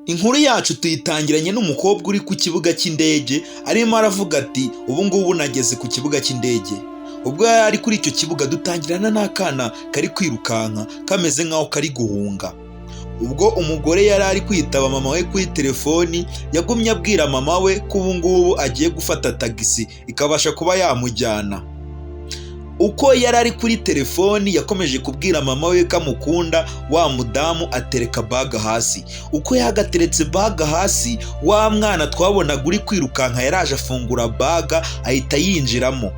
Inkuru yacu tuyitangiranye n'umukobwa uri ku kibuga cy'indege arimo aravuga ati ubu ngubu nageze ku kibuga cy'indege. Ubwo yari ari kuri icyo kibuga dutangirana n'akana kari kwirukanka kameze nk'aho kari guhunga. Ubwo umugore yari ari kwitaba mama we kuri telefoni yagumye abwira mama we ko ubu ngubu agiye gufata tagisi ikabasha kuba yamujyana. Uko yari ari kuri telefoni yakomeje kubwira mama we ko amukunda, wa mudamu atereka baga hasi. Uko yagateretse baga hasi, wa mwana twabonaga uri kwirukanka yaraje afungura baga ahita yinjiramo.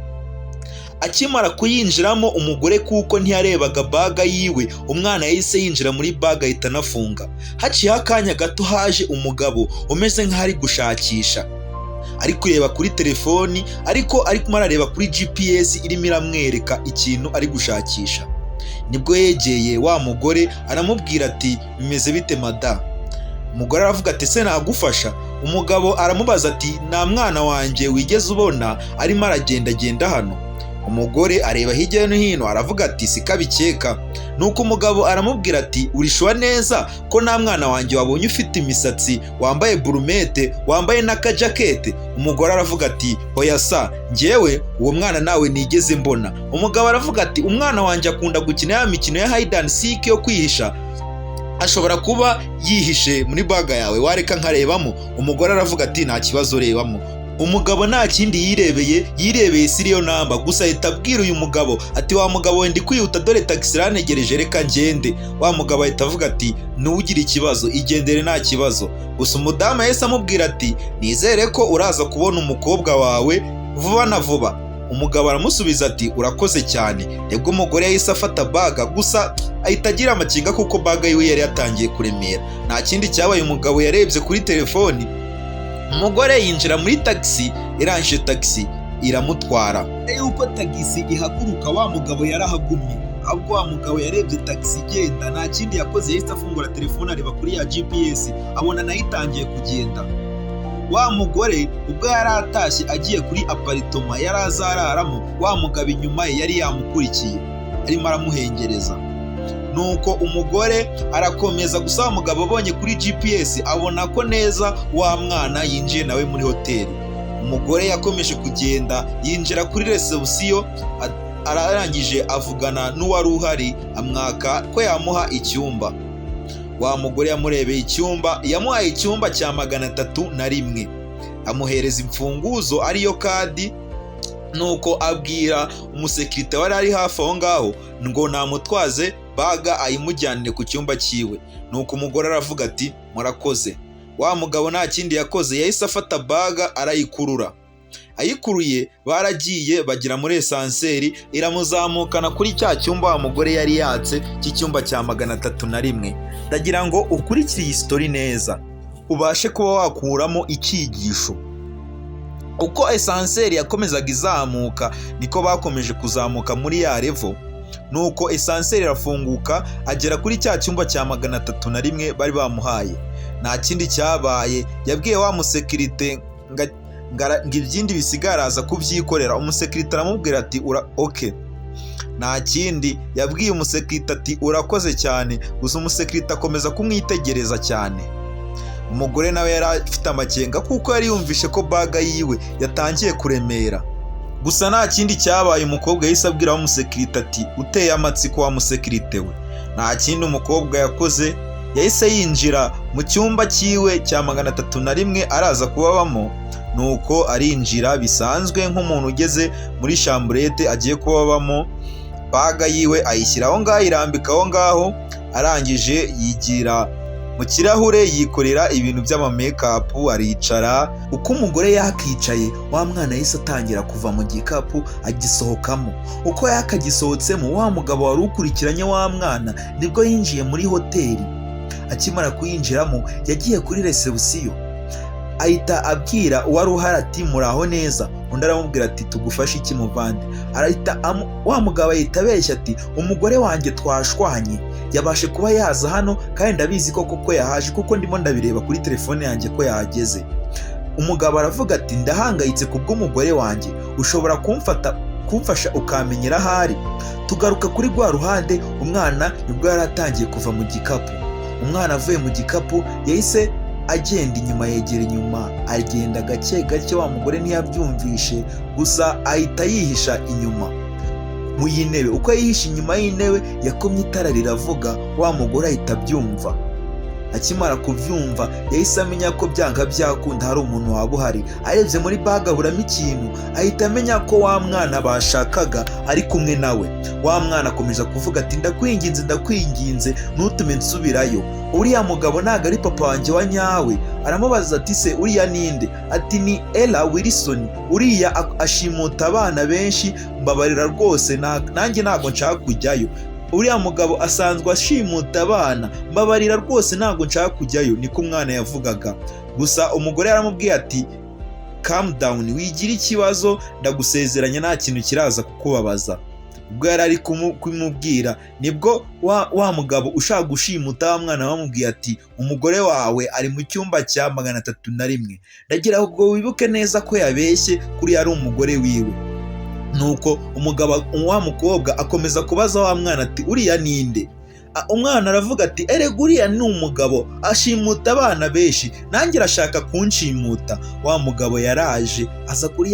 Akimara kuyinjiramo umugore kuko ntiyarebaga baga yiwe, umwana yahise yinjira muri baga ahita anafunga. Haciyeho akanya gato haje umugabo umeze nk'aho ari gushakisha, ari kureba kuri telefoni ariko arimo arareba kuri GPS irimo iramwereka ikintu ari gushakisha. Nibwo yegeye wa mugore aramubwira ati bimeze bite mada? Umugore aravuga ati se nagufasha? Umugabo aramubaza ati nta mwana wanjye wigeze ubona arimo aragendagenda hano? Umugore areba hirya no hino aravuga ati sikabikeka. Nuko umugabo aramubwira ati urishuwa neza ko nta mwana wanjye wabonye ufite imisatsi, wambaye burumete, wambaye n'akajakete? Umugore aravuga ati hoya sa, njyewe uwo mwana nawe nigeze mbona. Umugabo aravuga ati umwana wanjye akunda gukina ya mikino ya hide and seek yo kwihisha, ashobora kuba yihishe muri baga yawe, wareka nkarebamo? Umugore aravuga ati nta kibazo, rebamo. Umugabo nta kindi yirebeye siriyo namba, gusa ahita abwira uyu mugabo ati wa mugabo we ndi kwihuta dore tagisi iranegereje reka ngende. Wa mugabo ahita avuga ati ntugire ikibazo, igendere nta kibazo. Gusa umudamu yahise amubwira ati nizere ko uraza kubona umukobwa wawe vuba na vuba. Umugabo aramusubiza ati urakoze cyane. Nibwo umugore yahise afata baga, gusa ahita agira amakenga kuko baga yiwe yari yatangiye kuremera. Nta kindi cyabaye, umugabo yarebye kuri telefoni, umugore yinjira muri tagisi, irangije tagisi iramutwara. Yuko tagisi ihaguruka wa mugabo yarahagumye, ahubwo wa mugabo yarebye tagisi igenda, nta kindi yakoze yahise afungura telefone areba kuri ya GPS abona nayo itangiye kugenda. Wa mugore ubwo yari atashye agiye kuri aparitoma yari azararamo, wa mugabo inyuma ye yari yamukurikiye arimo aramuhengereza. Nuko umugore arakomeza, gusa wa mugabo abonye kuri GPS abona ko neza wa mwana yinjiye nawe muri hoteli. Umugore yakomeje kugenda yinjira kuri reception, ararangije avugana n'uwari uhari amwaka ko yamuha icyumba. Wa mugore yamurebeye icyumba, yamuhaye icyumba cya 301, amuhereza imfunguzo ariyo kadi. Nuko abwira umusekirite wari ari hafi aho ngaho ngo namutwaze baga ayimujyanire ku cyumba cyiwe. Nuko umugore aravuga ati murakoze. Wa mugabo nta kindi yakoze, yahise afata baga arayikurura. Ayikuruye baragiye bagera muri esanseri, iramuzamukana kuri cya cyumba wa mugore yari yatse cy'icyumba cya 301. Ndagira ngo ukurikire iyi story neza ubashe kuba wakuramo icyigisho. Uko esanseri yakomezaga izamuka niko bakomeje kuzamuka muri ya level. Nuko esanseri irafunguka agera kuri cya cyumba cya 301 bari bamuhaye. Nta kindi cyabaye, yabwiye wa musekirite ngo ibyindi bisigara aza kubyikorera. Umusekirite aramubwira ati okay. Nta kindi yabwiye umusekirite ati urakoze cyane, gusa umusekirite akomeza kumwitegereza cyane. Umugore nawe yari afite amakenga kuko yari yumvishe ko baga yiwe yatangiye kuremera. Gusa nta kindi cyabaye, umukobwa yahise abwira umusekirite ati uteye amatsiko wa musekirite we. Nta kindi umukobwa yakoze, yahise yinjira mu cyumba cyiwe cya 301 araza kubabamo. Nuko arinjira bisanzwe nk'umuntu ugeze muri chambrette agiye kubabamo. Baga yiwe ayishyira aho ngaho, irambika aho ngaho, arangije yigira mu kirahure yikorera ibintu by'amamekapu aricara. Uko umugore yakicaye, wa mwana yahise atangira kuva mu gikapu agisohokamo. Uko yakagisohotsemo, wa mugabo wari ukurikiranye wa mwana nibwo yinjiye muri hoteli. Akimara kuyinjiramo yagiye kuri reception, ahita abwira uwari uhari ati muraho neza. Undi aramubwira ati tugufashe iki muvande? Wa mugabo ahita abeshya ati umugore wanjye twashwanye, yabashe kuba yaza hano kandi ndabizi koko yahaje kuko ndimo ndabireba kuri telefone yanjye ko yahageze. Umugabo aravuga ati ndahangayitse kubw'umugore wanjye, ushobora kumfasha ukamenyera ahari? Tugaruka kuri rwa ruhande, umwana nibwo yari atangiye kuva mu gikapu. Umwana avuye mu gikapu yahise agenda inyuma, yegera inyuma, agenda gake gake. Wa mugore ntiyabyumvishe, gusa ahita yihisha inyuma mu y'intebe. Uko yihishe inyuma y'intebe yakomye itara riravuga, wa mugore ahita abyumva. Akimara kubyumva yahise amenya ko byanga byakunda hari umuntu waba uhari. Arebye muri bag aburamo ikintu, ahita amenya ko wa mwana bashakaga ari kumwe nawe. Wa mwana akomeza kuvuga ati ndakwinginze ntutume nsubirayo, uriya mugabo ntago ari papa wanjye wa nyawe. Aramubaza ati se uriya ninde? Ati ni Ella Wilson, uriya ashimuta abana benshi, mbabarira rwose nanjye ntago nshaka kujyayo. Uriya mugabo asanzwe ashimuta abana, mbabarira rwose ntago nshaka kujyayo, niko umwana yavugaga. Gusa umugore yaramubwiye ati calm down, wigira ikibazo, ndagusezeranya nta kintu kiraza kukubabaza. Ubwo yari ari kumubwira nibwo wa mugabo ushaka gushimuta wa mwana bamubwiye ati umugore wawe ari mu cyumba cya 301. Ndagira ngo wibuke neza ko yabeshye kuri yari umugore wiwe. Nuko umugabo wa mukobwa akomeza kubaza wa mwana ati uriya ninde? Umwana aravuga ati erega uriya ni umugabo ashimuta abana benshi, nanjye arashaka kunshimuta. Wa mugabo yaraje aza kuri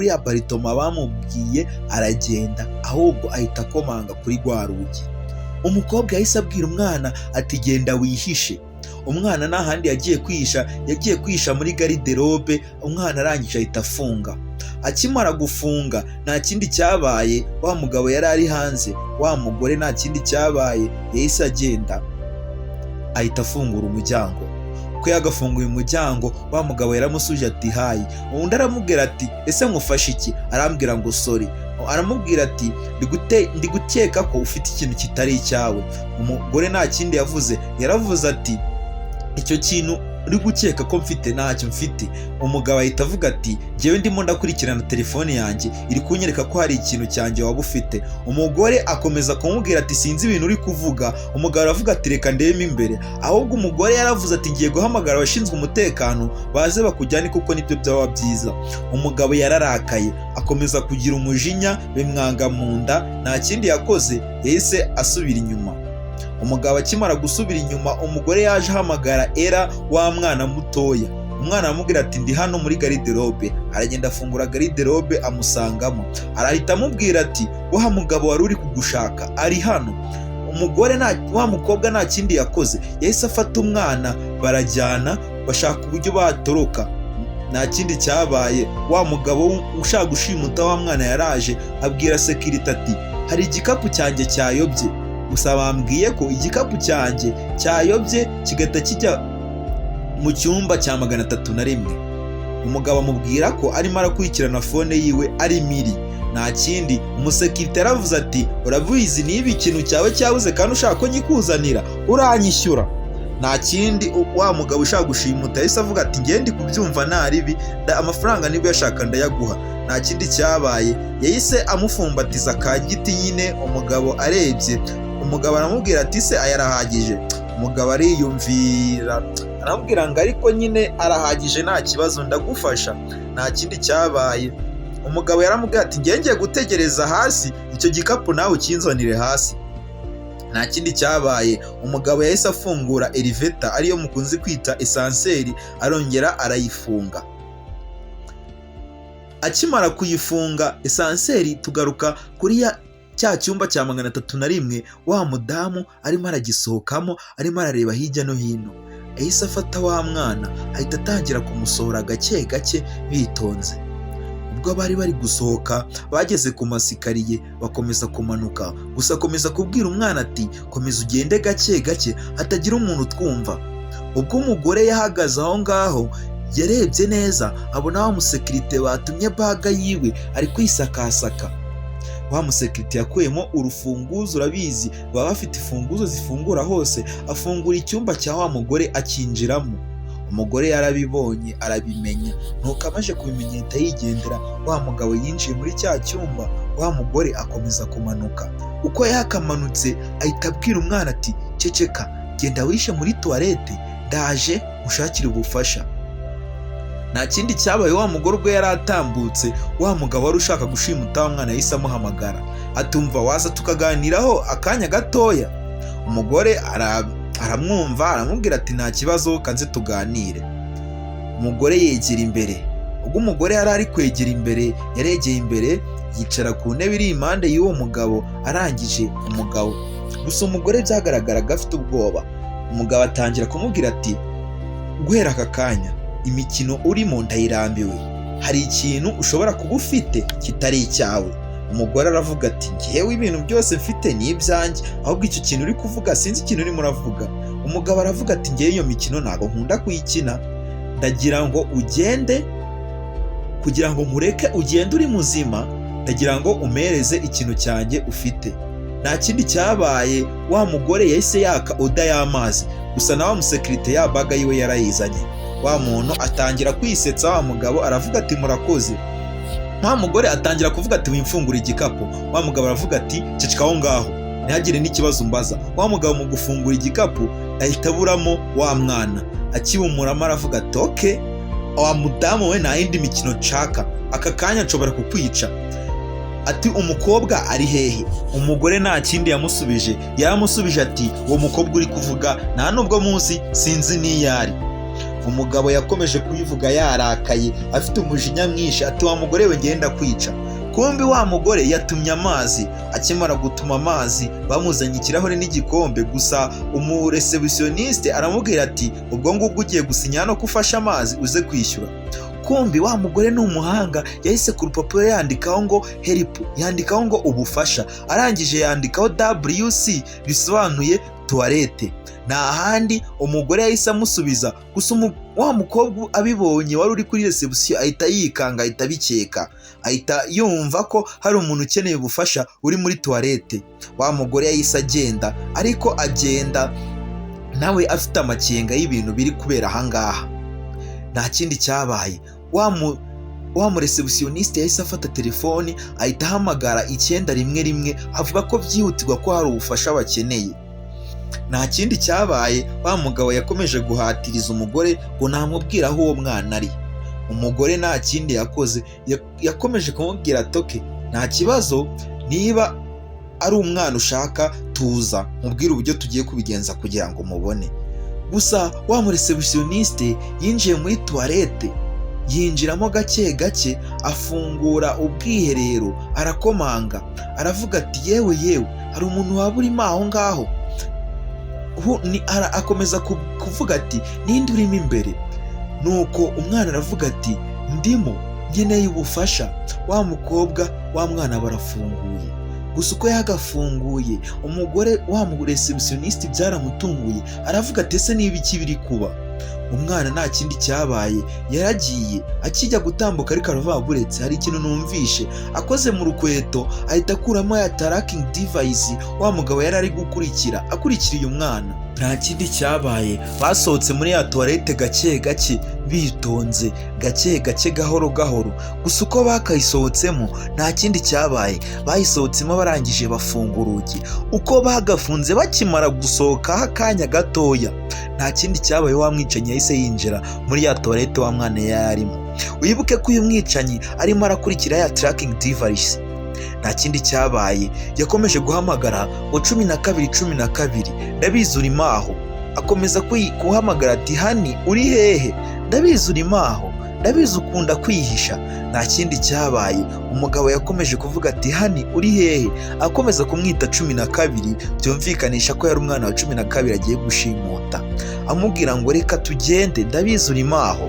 ya baritoma bamubwiye, aragenda ahubwo ahita akomanga kuri rwa rugi. Umukobwa yahise abwira umwana ati genda wihishe. Umwana nta handi yagiye kwihisha muri garderobe. Umwana arangije ahita afunga. Akimara gufunga nta kindi cyabaye, wa mugabo yari ari hanze. Wa mugore nta kindi cyabaye, yahise agenda ahita afungura umuryango. Uko yagafunguye umuryango, wa mugabo yaramusuje ati hayi. Undi aramubwira ati ese nkufashe iki? Arambwira ngo sorry. Aramubwira ati ndi gukeka ko ufite ikintu kitari icyawe. Umugore nta kindi yavuze, yaravuze ati icyo kintu uri gukeka ko mfite ntacyo mfite. Umugabo ahita avuga ati njyewe ndimo ndakurikirana telefone yanjye, iri kunyereka ko hari ikintu cyanjye waba ufite. Umugore akomeza kumubwira ati sinzi ibintu uri kuvuga. Umugabo aravuga ati reka ndebe imbere. Ahubwo umugore yaravuze ati ngiye guhamagara abashinzwe umutekano baze bakujyane kuko nibyo byaba byiza. Umugabo yararakaye, akomeza kugira umujinya, bimwanga mu nda. Nta kindi yakoze, yahise asubira inyuma. Umugabo akimara gusubira inyuma, umugore yaje ahamagara Ella wa mwana mutoya. Umwana aramubwira ati ndi hano muri garderobe. Aragenda afungura garderobe amusangamo. Arahita amubwira ati wa mugabo wari uri kugushaka ari hano. Umugore wa mukobwa nta kindi yakoze, yahise afata umwana barajyana bashaka uburyo batoroka. Nta kindi cyabaye, wa mugabo ushaka gushimuta wa mwana yaraje abwira security ati hari igikapu cyanjye cyayobye. Gusa bambwiye ko igikapu cyanjye cyayobye kigahita kijya mu cyumba cya 301. Umugabo amubwira ko arimo arakurikirana fone yiwe ari miri. Nta kindi, umusekirite yaravuze ati urabizi niba ikintu cyawe cyabuze kandi ushaka ko nyikuzanira uranyishyura. Nta kindi, wa mugabo ushaka gushimuta yahise avuga ati ngiye ndi kubyumva ntaribi, amafaranga niba yashaka ndayaguha. Nta kindi cyabaye, yahise amufumbatiza ka giti nyine. Umugabo arebye, umugabo aramubwira ati se ayarahagije. Umugabo ariyumvira aramubwira ngo ariko nyine arahagije nta kibazo ndagufasha. Nta kindi cyabaye, umugabo yaramubwira ati ngiye gutegereza hasi, icyo gikapu nawe ukinzanire hasi. Nta kindi cyabaye, umugabo yahise afungura elevator ariyo mukunze kwita esanseri, arongera arayifunga. Akimara kuyifunga esanseri, tugaruka kuri cya cyumba cya 301. Wa mudamu arimo aragisohokamo, arimo arareba hirya no hino. Yahise afata wa mwana ahita atangira kumusohora gake gake bitonze. Ubwo bari gusohoka bageze ku masikariye bakomeza kumanuka. Gusa akomeza kubwira umwana ati komeza ugende gake gake hatagira umuntu twumva. Ubwo umugore yahagaze aho ngaho yarebye neza abona wa musekirite batumye baga yiwe ari kwisakasaka. Wa musekirite yakuyemo urufunguzo, urabizi baba bafite imfunguzo zifungura hose. Afungura icyumba cya wa mugore akinjiramo. Umugore yarabibonye arabimenya, nuko amaje kubimenya ahita yigendera. Wa mugabo yinjiye muri cya cyumba, wa mugore akomeza kumanuka. Uko yakamanutse ahita abwira umwana ati ceceka, genda wishe muri toilette, ndaje ushakire ubufasha. Nta kindi cyabaye, wa mugore ubwo yari atambutse, wa mugabo wari ushaka gushimuta wa mwana yahise amuhamagara. Atumva waza tukaganiraho akanya gatoya. Umugore aramwumva, aramubwira ati nta kibazo kanze tuganire. Umugore yegera imbere. Ubwo umugore yari ari kwegera imbere, yaregeye imbere yicara ku ntebe iri impande y'uwo mugabo. Arangije umugabo, gusa umugore byagaragaraga afite ubwoba. Umugabo atangira kumubwira ati guhera aka kanya imikino urimo ndayirambiwe, hari ikintu ushobora kuba ufite kitari icyawe. Umugore aravuga ati ngewe ibintu byose mfite ni ibyanjye, ahubwo icyo kintu uri kuvuga sinzi ikintu urimo uravuga. Umugabo aravuga ati ngewe iyo mikino ntabwo nkunda kuyikina, ndagira ngo ugende, kugira ngo nkureke ugende uri muzima, ndagira ngo umereze ikintu cyanjye ufite. Nta kindi cyabaye, wa mugore yahise yaka oda y'amazi, gusa na wa musekirite ya baga yiwe yarayizanye. Wa muntu atangira kwisetsa, wa mugabo aravuga ati murakoze. Wa mugore atangira kuvuga ati wimfungura igikapu. Wa mugabo aravuga ati ceceka aho ngaho ntihagire n'ikibazo mbaza. Wa mugabo mu gufungura igikapu ahita aburamo wa mwana, akibumuramo aravuga ati oke, wa mudamu we nta yindi mikino nshaka, aka kanya nshobora kukwica. Ati umukobwa ari hehe? Umugore nta kindi yamusubije, yaramusubije ati uwo mukobwa uri kuvuga nta nubwo muzi, sinzi n'iyo ari. Umugabo yakomeje kubivuga yarakaye, afite umujinya mwinshi, ati wa mugore we ngenda kwica. Kumbi wa mugore yatumye amazi. Akimara gutuma amazi, bamuzanye ikirahure n'igikombe, gusa umuresebutioniste aramubwira ati ubwo ngubwo ugiye gusinya hano ko ufashe amazi uze kwishyura. Kumbi wa mugore ni umuhanga, yahise ku rupapuro yandikaho ngo help, yandikaho ngo ubufasha, arangije yandikaho WC bisobanuye toilette. Nta handi umugore yahise amusubiza, gusa wa mukobwa abibonye wari uri kuri reception ahita yikanga, ahita abikeka, ahita yumva ko hari umuntu ukeneye ubufasha uri muri toilette. Wa mugore yahise agenda, ariko agenda nawe afite amakenga y'ibintu biri kubera ahangaha. Nta kindi cyabaye, wa muresebutioniste yahise afata telefoni ahita ahamagara 911 avuga ko byihutirwa ko hari ubufasha bakeneye. Nta kindi cyabaye, wa mugabo yakomeje guhatiriza umugore ngo namubwira aho uwo mwana ari. Umugore nta kindi yakoze, yakomeje kumubwira atoke nta kibazo, niba ari umwana ushaka tuza mubwire uburyo tugiye kubigenza kugira ngo mubone. Gusa wa muresebutioniste yinjiye muri toilette, yinjiramo gake gake, afungura ubwiherero, arakomanga, aravuga ati yewe hari umuntu waba urimo aho ngaho? Akomeza kuvuga ati ninde urimo imbere? Nuko umwana aravuga ati ndimo, nkeneye ubufasha. Wa mukobwa wa mwana barafunguye, gusa uko yagafunguye umugore wa muresebutioniste byaramutunguye, aravuga ati ese niba iki biri kuba? Umwana nta kindi cyabaye, yaragiye, akijya gutambuka ariko aravuga buretse hari ikintu numvishe. Akoze mu rukweto ahita akuramo ya tracking device wa mugabo yari ari gukurikira, akurikiriye umwana. Nta kindi cyabaye, basohotse muri ya toilette gake gake, bitonze gake gake, gahoro gahoro. Gusa uko bakayisohotsemo nta kindi cyabaye, bayisohotsemo barangije bafunga urugi. Uko bagafunze bakimara gusohoka akanya gatoya, nta kindi cyabaye, wa mwicanyi yahise yinjira muri ya toilette wa mwana yarimo. Wibuke ko uyu mwicanyi arimo arakurikira ya tracking device. Nta kindi cyabaye, yakomeje guhamagara ngo 12 ndabizi urimo aho. Akomeza kuhamagara ati hani uri hehe? Ndabizi urimo aho, ndabizi ukunda kwihisha. Nta kindi cyabaye, umugabo yakomeje kuvuga ati hani uri hehe, akomeza kumwita 12, byumvikanisha ko yari umwana wa 12 agiye gushimuta, amubwira ngo reka tugende, ndabizi urimo aho.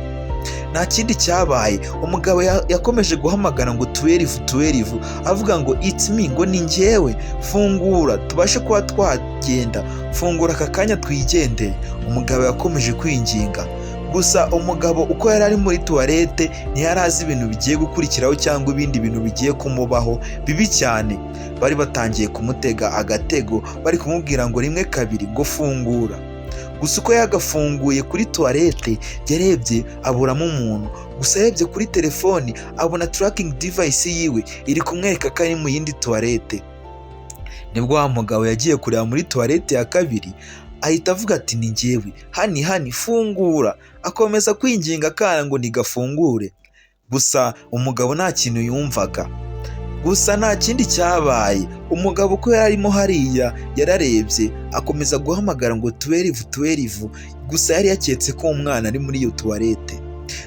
Nta kindi cyabaye, umugabo yakomeje guhamagara ngo 12 avuga ngo it's me, ngo ni njyewe, fungura tubashe kuba twagenda, fungura aka kanya twigendere. Umugabo yakomeje kwinginga, gusa umugabo uko yari ari muri toilette ntiyari azi ibintu bigiye gukurikiraho cyangwa ibindi bintu bigiye kumubaho bibi cyane. Bari batangiye kumutega agatego, bari kumubwira ngo 1 2 ngo fungura. Gusa uko yagafunguye kuri toilette yarebye aburamo umuntu, gusa yarebye kuri telefoni abona tracking device yiwe iri kumwereka ko ari mu yindi toilette. Nibwo wa mugabo yagiye kureba muri toilette ya kabiri, ahita avuga ati ni njyewe, hani fungura. Akomeza kwinginga akana ngo nigafungure, gusa umugabo nta kintu yumvaga. gusa nta kindi cyabaye. Umugabo uko yarimo hariya yararebye akomeza guhamagara ngo 12 gusa yari yaketse ko umwana ari muri iyo tuwarete.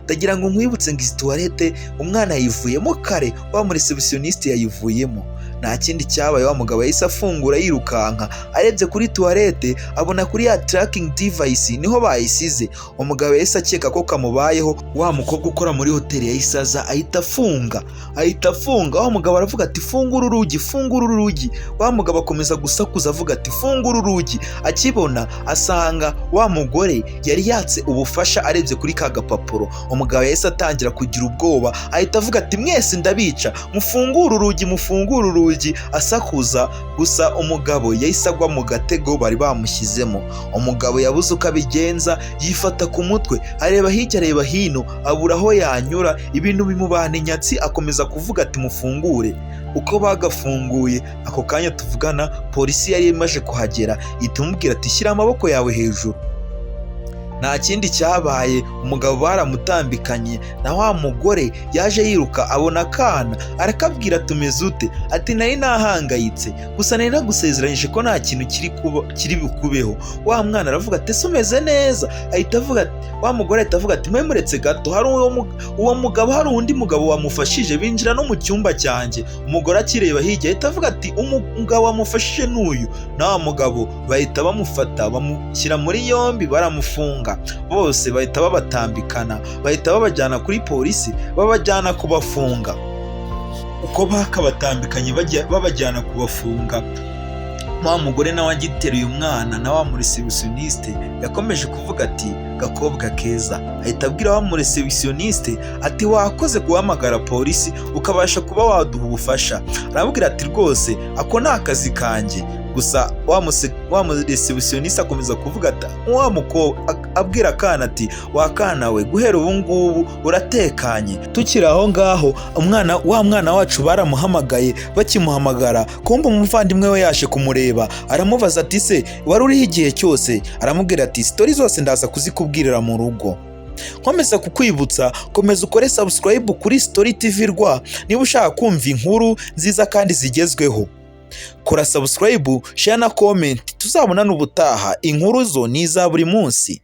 Ndagira ngo nkwibutse ngo izi tuwarete umwana yayivuyemo kare, wa mu receptioniste yayivuyemo. Nta kindi cyabaye, wa mugabo yahise afungura yirukanka, arebye kuri tuwarete abona kuri ya tracking device niho bayisize. Umugabo yahise akeka ko kamubayeho, wa mukobwa ukora muri hoteli yahise aza ahita afunga. Wa mugabo aravuga ati fungura urugi. Wa mugabo akomeza gusakuza avuga ati fungura urugi. Akibona asanga wa mugore yari yatse ubufasha arebye kuri ka gapapuro. Umugabo yahise atangira kugira ubwoba ahita avuga ati mwese ndabica, mufungure urugi asakuza. Gusa umugabo yahise agwa mu gatego bari bamushyizemo. Umugabo yabuze uko abigenza, yifata ku mutwe, areba hirya areba hino, abura aho yanyura. Ibintu bimubana inyatsi, akomeza kuvuga ati mufungure. Uko bagafunguye ako kanya tuvugana, polisi yari imaje kuhagera ihita imubwira ati shyira amaboko yawe hejuru. Nta kindi cyabaye, umugabo baramutambikanye na wa mugore yaje yiruka abona akana, arakabwira tumeze ute? Ati nari nahangayitse, gusa nari nagusezeranyije ko nta kintu kiri bukubeho. Wa mwana aravuga ati ese umeze neza? Wa mugore ahita avuga ati muretse gato, hari uwo mugabo, hari undi mugabo wamufashije binjira no mu cyumba cyanjye. Umugore akireba hirya ahita avuga ati umugabo wamufashije n'uyu. Na wa mugabo bahita bamufata bamushyira muri yombi, baramufunga. Bose bahita babatambikana, bahita babajyana kuri polisi, babajyana kubafunga. Uko bakabatambikanye babajyana kubafunga, wa mugore nawe agiteruye umwana na wa mu receptioniste yakomeje kuvuga ati gakobwa keza. Ahita abwira wa mu receptioniste ati wakoze guhamagara polisi ukabasha kuba waduha ubufasha. Arabwira ati rwose ako ni akazi kanjye. Gusa wa mu receptioniste akomeza kuvuga ati wa mukobwa abwira akana ati wakana we guhera ubu ngubu uratekanye. Tukiri aho ngaho wa mwana wacu baramuhamagaye, bakimuhamagara kumbe umuvandimwe we yaje kumureba, aramubaza ati se wari uriho igihe cyose? Aramubwira ati story zose ndaza kuzikubwirira mu rugo. Nkomeza kukwibutsa komeza ukore subscribe kuri Story TV Rwa niba ushaka kumva inkuru nziza kandi zigezweho. Kora subscribe, share na comment, tuzabona n'ubutaha. Inkuru zo ni iza buri munsi.